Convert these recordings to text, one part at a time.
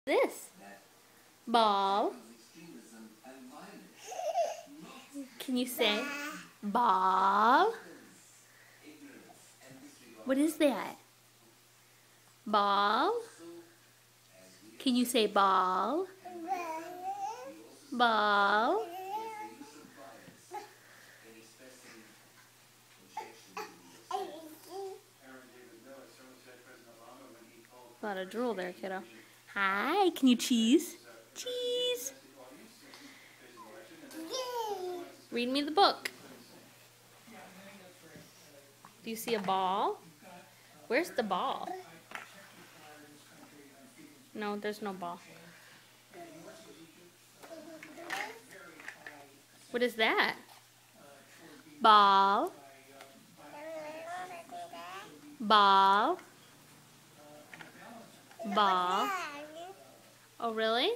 This ball. Can you say ball? What is that? Ball? Can you say ball? Ball? A lot of drool there, kiddo. Hi, can you cheese? Cheese. Read me the book. Do you see a ball? Where's the ball? No, there's no ball. What is that? Ball. Ball. Ball. Oh, really?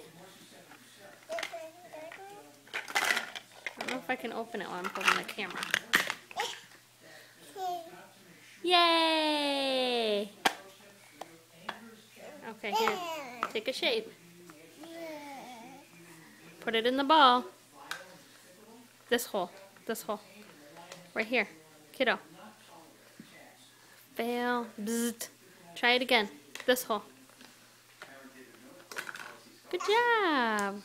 I don't know if I can open it while I'm holding the camera. Yay! Okay, here. Take a shape. Put it in the ball. This hole. This hole. Right here. Kiddo. Fail. Bzzzt. Try it again. This hole. Good job.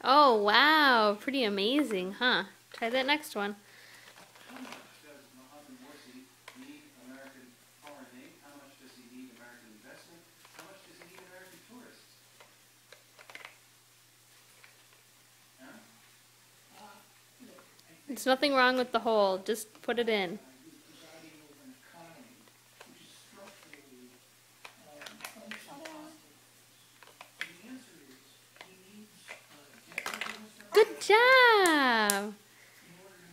Oh, wow. Pretty amazing, huh? Try that next one. There's nothing wrong with the hole. Just put it in. Good job.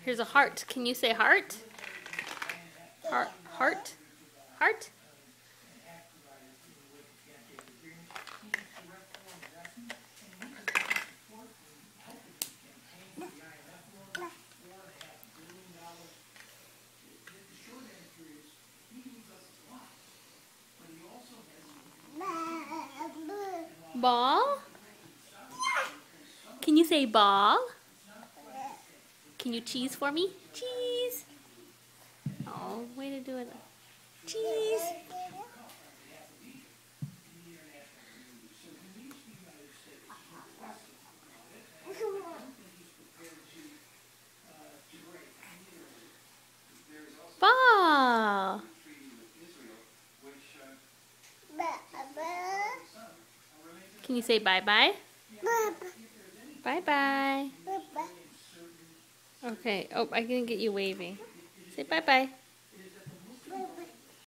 Here's a heart. Can you say heart? Heart. Heart. Heart. Ball? Can you say ball? Can you cheese for me? Cheese. Oh, way to do it. Cheese. Ball. Can you say bye-bye? Bye-bye. Okay. Oh, I can get you waving. Say bye-bye.